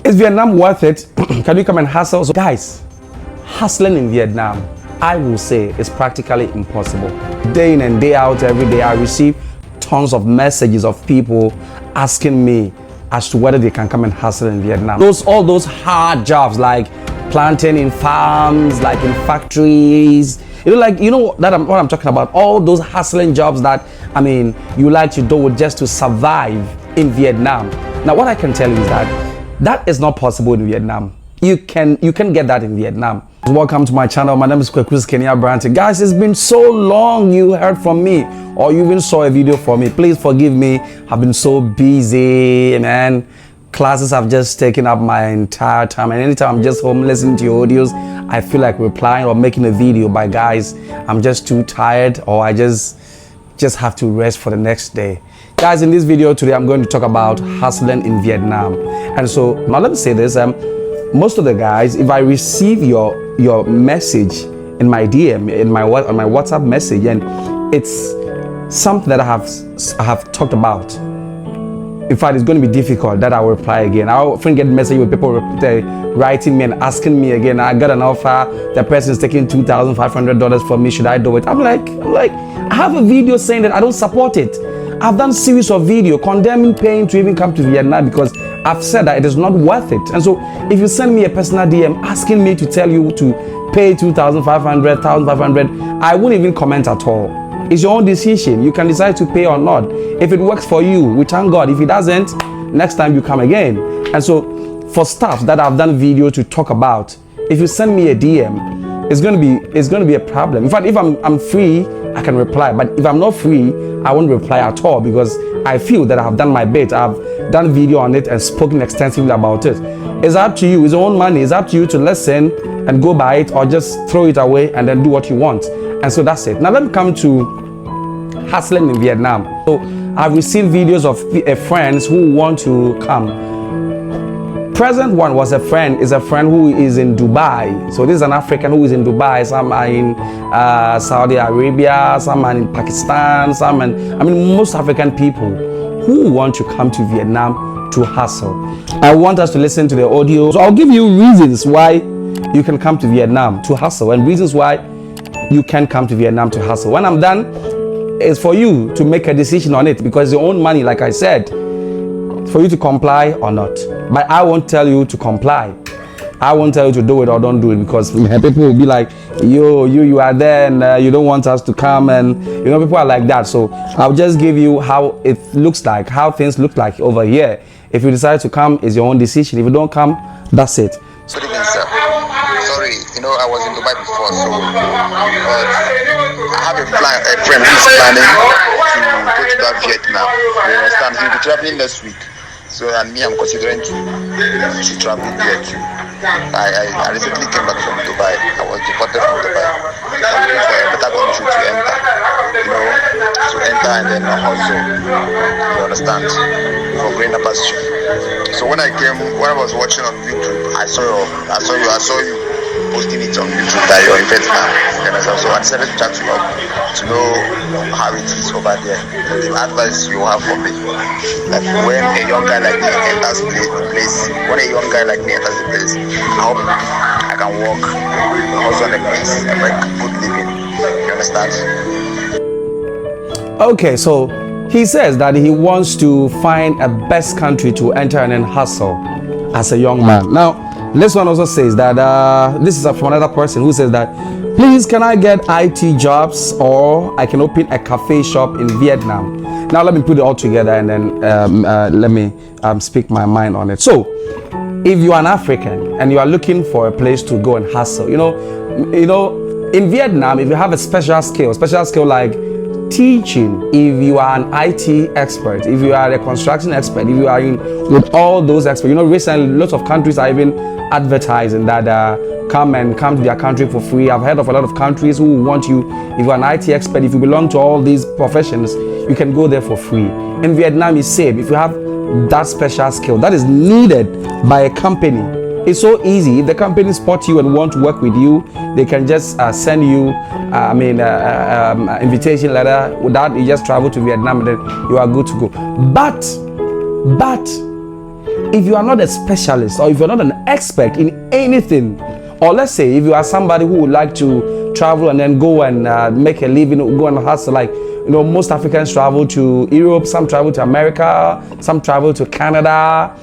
Is Vietnam worth it? Can you come and hustle? So guys, hustling in Vietnam, I will say, is practically impossible. Day in and day out, every day, I receive tons of messages of people asking me as to whether they can come and hustle in Vietnam. All those hard jobs like planting in farms, like in factories, what I'm talking about. All those hustling jobs that, you like to do just to survive in Vietnam. Now, what I can tell you is that is not possible in Vietnam. You can get that in Vietnam. Welcome to my channel. My name is Chris Kenya Branty. Guys, it's been so long you heard from me or you even saw a video from me. Please forgive me. I've been so busy, man. Classes have just taken up my entire time, and anytime I'm just home listening to your audios, I feel like replying or making a video. But guys, I'm just too tired, or I just have to rest for the next day. Guys, in this video today, I'm going to talk about hustling in Vietnam. And so now let me say this. Most of the guys, if I receive your message in my DM, on my WhatsApp message, and it's something that I have talked about. In fact, it's going to be difficult that I will reply again. I often get messages with people writing me and asking me again. I got an offer. The person is taking $2,500 from me. Should I do it? I'm like, I have a video saying that I don't support it. I've done series of video condemning paying to even come to Vietnam because I've said that it is not worth it. And so if you send me a personal DM asking me to tell you to pay $2,500, $1,500, I won't even comment at all. It's your own decision. You can decide to pay or not. If it works for you, we thank God. If it doesn't, next time you come again. And so for stuff that I've done video to talk about, if you send me a DM, it's gonna be a problem. In fact, if I'm free, I can reply. But if I'm not free, I won't reply at all because I feel that I have done my bit. I've done video on it and spoken extensively about it. It's up to you. It's your own money. It's up to you to listen and go by it or just throw it away and then do what you want. And so that's it. Now let me come to hustling in Vietnam. So I've received videos of friends who want to come. Present one is a friend who is in Dubai. So this is an African who is in Dubai. Some are in Saudi Arabia, some are in Pakistan, most African people who want to come to Vietnam to hustle. I want us to listen to the audio. So I'll give you reasons why you can come to Vietnam to hustle and reasons why you can come to Vietnam to hustle. When I'm done, it's for you to make a decision on it because it's your own money, like I said, for you to comply or not. But I won't tell you to comply. I won't tell you to do it or don't do it because people will be like, you are there and you don't want us to come, and people are like that. So I'll just give you how it looks like, how things look like over here. If you decide to come, it's your own decision. If you don't come, that's it. Good evening, sir. Sorry, I was in Dubai before, so I have a friend who's planning to go to Vietnam. You understand? He'll be traveling next week. So, and me, I'm considering to travel there too. I recently came back from Dubai. I was deported from Dubai. I'm looking for a better country to enter. And then also, you understand, for greener pasture. So when I was watching on YouTube, I saw you posting it on YouTube that you're in Vietnam. So I decided to chat you up to know how it is over there. The advice you have for me, like when a young guy like me enters the place, I hope I can work also on the place and make good living. You understand? Okay, so he says that he wants to find a best country to enter and then hustle as a young man. Now, this one also says that this is from another person who says that, please, can I get IT jobs or I can open a cafe shop in Vietnam? Now let me put it all together and then let me speak my mind on it. So, if you are an African and you are looking for a place to go and hustle, in Vietnam, if you have a special skill like teaching, if you are an IT expert, if you are a construction expert, if you are in with all those experts, recently lots of countries are even advertising that come to their country for free. I've heard of a lot of countries who want you, if you're an IT expert, if you belong to all these professions, you can go there for free. In Vietnam, it's safe. If you have that special skill that is needed by a company, it's so easy. If the company spot you and want to work with you, they can just send you invitation letter. With that, you just travel to Vietnam and then you are good to go. But if you are not a specialist or if you're not an expert in anything, or let's say if you are somebody who would like to travel and then go and make a living, go and hustle, like, you know, most Africans travel to Europe, some travel to America, some travel to Canada,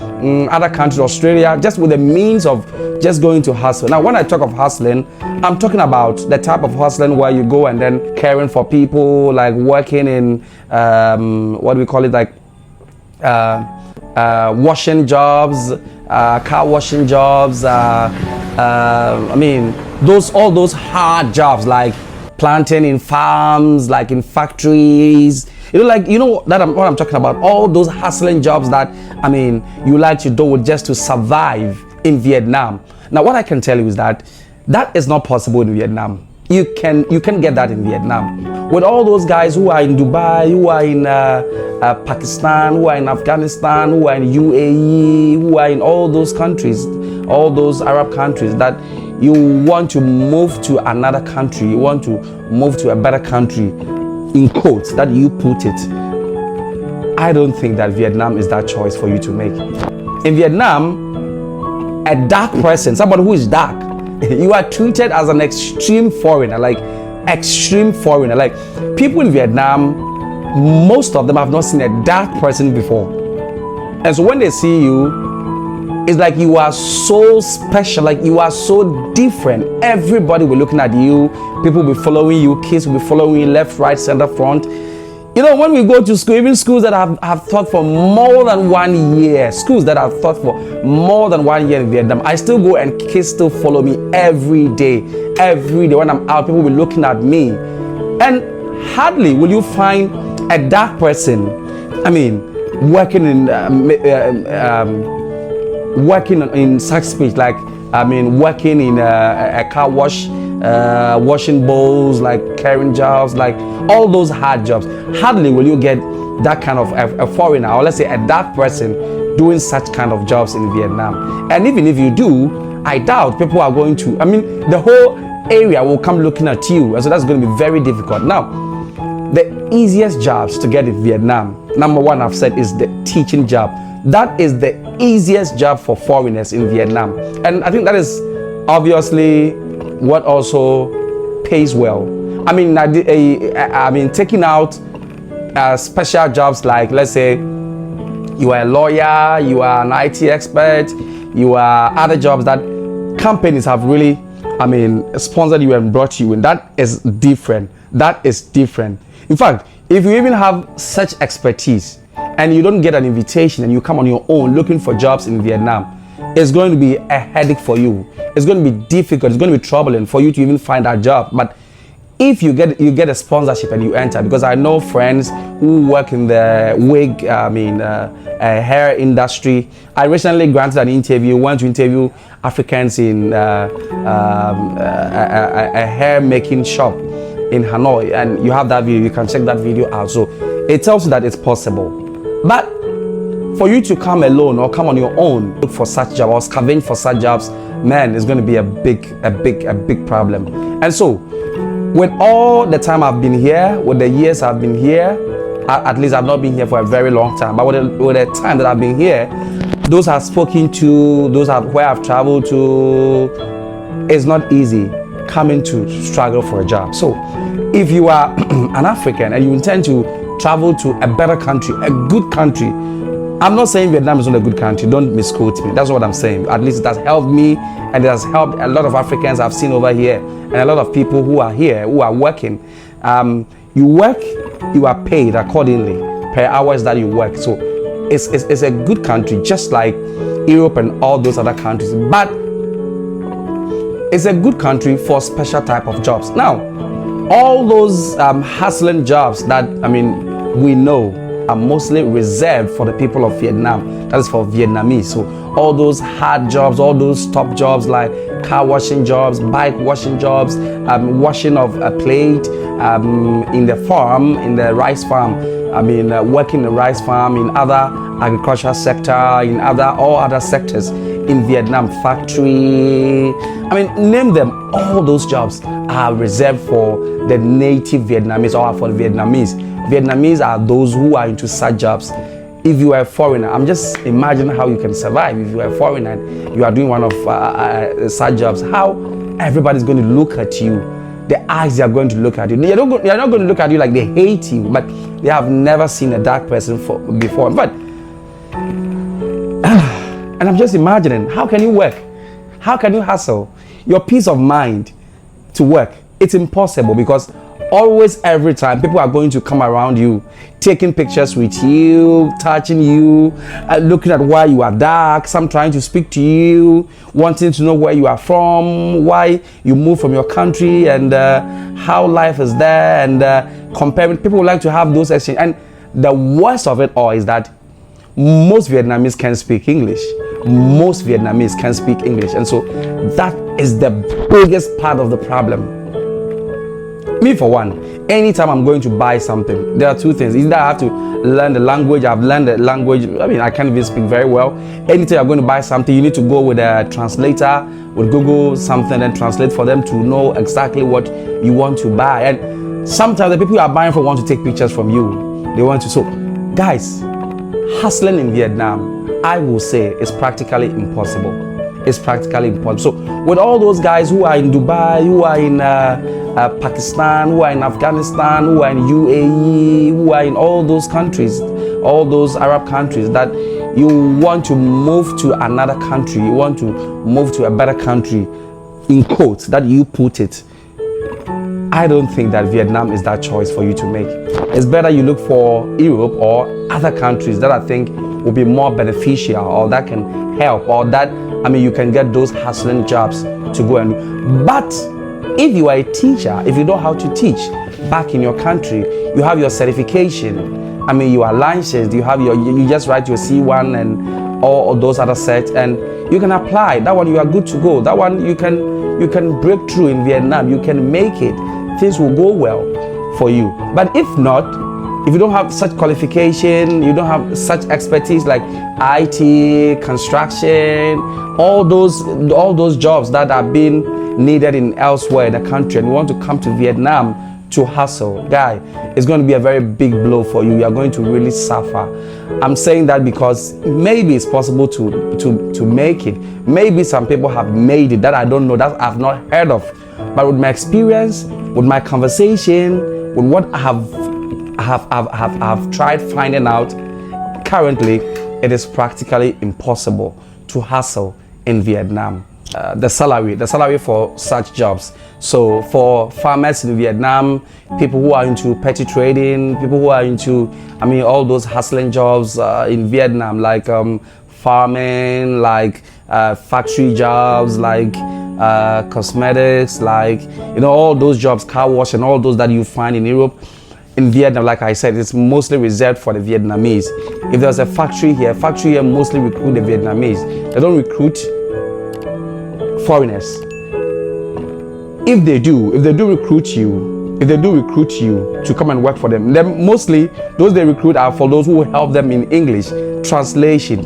other countries, Australia, just with the means of just going to hustle. Now, when I talk of hustling, I'm talking about the type of hustling where you go and then caring for people, like working in, what do we call it, like washing jobs, car washing jobs, I mean, all those hard jobs, like planting in farms, like in factories, what I'm talking about, all those hustling jobs that, I mean, you like to do just to survive in Vietnam. Now, what I can tell you is that is not possible in Vietnam. You can get that in Vietnam. With all those guys who are in Dubai, who are in Pakistan, who are in Afghanistan, who are in UAE, who are in all those countries, all those Arab countries, that you want to move to another country, you want to move to a better country, in quotes, that you put it. I don't think that Vietnam is that choice for you to make. In Vietnam, a dark person, somebody who is dark, you are treated as an extreme foreigner, like extreme foreigner. Like, people in Vietnam, most of them have not seen a dark person before. And so when they see you, it's like you are so special, like you are so different. Everybody will be looking at you, people will be following you, kids will be following you left, right, center, front. You know, when we go to school, even schools that have taught for more than 1 year, schools that have taught for more than 1 year in Vietnam, I still go and kids still follow me every day. Every day when I'm out, people will be looking at me. And hardly will you find a dark person, I mean, working in such speech, like, I mean, working in a car wash, washing bowls, like carrying jobs, like all those hard jobs. Hardly will you get that kind of a foreigner, or let's say a dark person, doing such kind of jobs in Vietnam. And even if you do, I doubt people are going to, I mean, the whole area will come looking at you, and so that's going to be very difficult. Now, the easiest jobs to get in Vietnam, number one, I've said, is the teaching job. That is the easiest job for foreigners in Vietnam. And I think that is obviously what also pays well. I mean, taking out special jobs, like, let's say you are a lawyer, you are an IT expert, you are other jobs that companies have really, I mean, sponsored you and brought you in. That is different. That is different. In fact, if you even have such expertise and you don't get an invitation and you come on your own looking for jobs in Vietnam, it's going to be a headache for you. It's going to be difficult. It's going to be troubling for you to even find that job. But if you get a sponsorship and you enter, because I know friends who work in the wig, hair industry. I recently granted an interview, went to interview Africans in a hair making shop in Hanoi, and you have that video. You can check that video out. So it tells you that it's possible. But for you to come alone or come on your own, look for such jobs or scavenge for such jobs, man, it's going to be a big problem. And so, with all the time I've been here, with the years I've been here, at least I've not been here for a very long time, but with the time that I've been here, those I've spoken to, where I've traveled to, it's not easy coming to struggle for a job. So if you are an African and you intend to travel to a better country, a good country, I'm not saying Vietnam is not a good country, don't misquote me, that's what I'm saying. At least it has helped me, and it has helped a lot of Africans I've seen over here, and a lot of people who are here, who are working. You work, you are paid accordingly per hours that you work. So it's a good country, just like Europe and all those other countries. But it's a good country for special type of jobs. Now, all those hustling jobs that, I mean, we know are mostly reserved for the people of Vietnam. That is for Vietnamese. So all those hard jobs, all those top jobs like car washing jobs, bike washing jobs, washing of a plate, in the farm, in the rice farm, I mean, working in the rice farm, in other agricultural sector, in all other sectors in Vietnam, factory, I mean, name them. All those jobs are reserved for the native Vietnamese or for the Vietnamese. Vietnamese are those who are into such jobs. if you are a foreigner, I'm just imagining how you can survive if you are a foreigner and you are doing one of side jobs. How everybody's going to look at you, the eyes they are going to look at you. They're not going to look at you like they hate you, but they have never seen a dark person before. But and I'm just imagining, how can you work? How can you hustle your peace of mind to work? It's impossible, because always, every time, people are going to come around you, taking pictures with you, touching you, looking at why you are dark, some trying to speak to you, wanting to know where you are from, why you moved from your country, and how life is there, and comparing. People would like to have those exchanges. And the worst of it all is that most Vietnamese can speak English. Most Vietnamese can speak English. And so that is the biggest part of the problem. Me, for one, anytime I'm going to buy something, there are two things. Either I have to learn the language. I've learned the language. I mean, I can't even speak very well. Anytime you're going to buy something, you need to go with a translator, with Google something, and translate for them to know exactly what you want to buy. And sometimes the people you are buying from want to take pictures from you. They want to. So, guys, hustling in Vietnam, I will say, is practically impossible. It's practically impossible. So, with all those guys who are in Dubai, who are in Pakistan, who are in Afghanistan, who are in UAE, who are in all those countries, all those Arab countries, that you want to move to another country, you want to move to a better country, in quotes, that you put it. I don't think that Vietnam is that choice for you to make. It's better you look for Europe or other countries that I think will be more beneficial, or that can help, or that, I mean, you can get those hustling jobs to go and do. But if you are a teacher, if you know how to teach back in your country, you have your certification, I mean, you are licensed, you have you just write your C1 and all those other sets, and you can apply. That one, you are good to go. That one, you can break through in Vietnam. You can make it. Things will go well for you. But if not, if you don't have such qualification, you don't have such expertise like IT, construction, all those jobs that are being needed in elsewhere in the country, and you want to come to Vietnam to hustle, guy, it's going to be a very big blow for you. You are going to really suffer. I'm saying that because maybe it's possible to make it. Maybe some people have made it that I don't know, that I've not heard of. But with my experience, with my conversation, with what I have tried finding out, currently it is practically impossible to hustle in Vietnam. The salary for such jobs. So for farmers in Vietnam, people who are into petty trading, people who are into, I mean, all those hustling jobs in Vietnam, like farming, like factory jobs, like cosmetics, like, you know, all those jobs, car wash, and all those that you find in Europe. In Vietnam, like I said, it's mostly reserved for the Vietnamese. If there's a factory here mostly recruit the Vietnamese. They don't recruit foreigners. If they do recruit you to come and work for them, then mostly those they recruit are for those who will help them in English, translating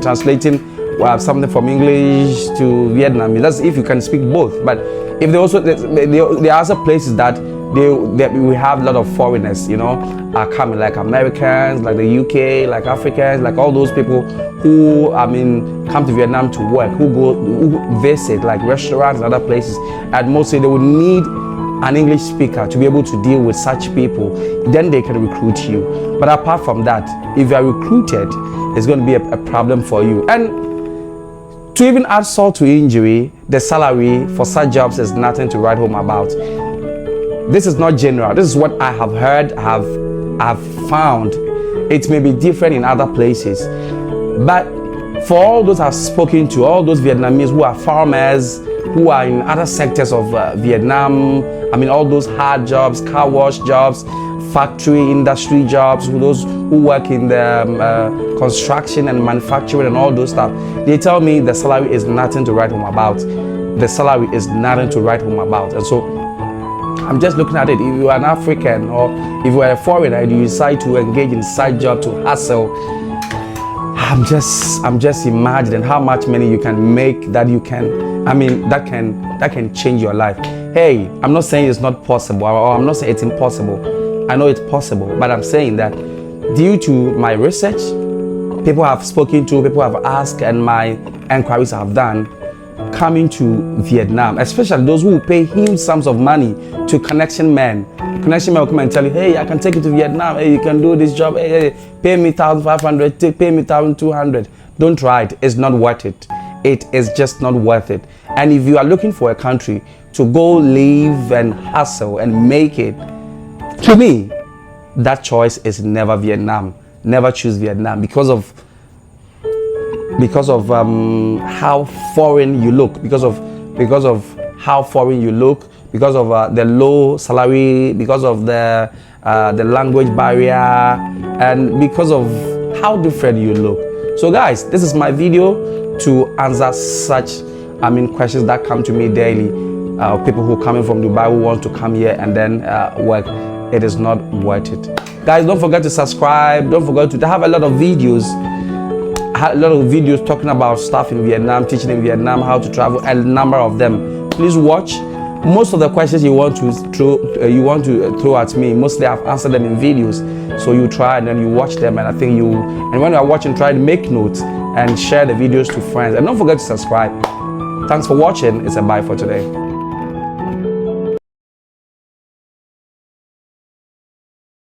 something from English to Vietnamese. That's if you can speak both. But if they also, there are other places that we have a lot of foreigners, you know, are coming, like Americans, like the UK, like Africans, like all those people who, I mean, come to Vietnam to work, who visit like restaurants and other places, and mostly they would need an English speaker to be able to deal with such people. Then they can recruit you. But apart from that, if you are recruited, it's going to be a problem for you. And to even add salt to injury, the salary for such jobs is nothing to write home about. This is not general. This is what I have heard, have found. It may be different in other places. But for all those I've spoken to, all those Vietnamese who are farmers, who are in other sectors of Vietnam, I mean, all those hard jobs, car wash jobs, factory industry jobs, those who work in the construction and manufacturing and all those stuff, they tell me the salary is nothing to write home about. The salary is nothing to write home about. And so I'm just looking at it. If you are an African or if you are a foreigner and you decide to engage in side job to hustle, I'm just imagining how much money you can make, that you can, I mean, that can change your life. Hey, I'm not saying it's not possible, or I'm not saying it's impossible. I know it's possible, but I'm saying that due to my research, people have spoken to, people have asked, and my enquiries I've done, coming to Vietnam, especially those who pay huge sums of money to connection men. Connection men will come and tell you, hey, I can take you to Vietnam, hey, you can do this job, hey, pay me 1,500, pay me 1,200. Don't try it, it's not worth it. It is just not worth it. And if you are looking for a country to go live and hustle and make it, to me, that choice is never Vietnam. Never choose Vietnam because of how foreign you look, because of how foreign you look, because of the low salary, because of the language barrier, and because of how different you look. So guys, this is my video to answer such questions that come to me daily. People who are coming from Dubai who want to come here and then work. It is not worth it. Guys, don't forget to subscribe. Don't forget to have a lot of videos. Talking about stuff in Vietnam, teaching in Vietnam, how to travel, a number of them. Please watch. Most of the questions you want to throw at me, mostly I've answered them in videos. So you try and then you watch them, and and when you are watching, try to make notes and share the videos to friends. And don't forget to subscribe. Thanks for watching. It's a bye for today.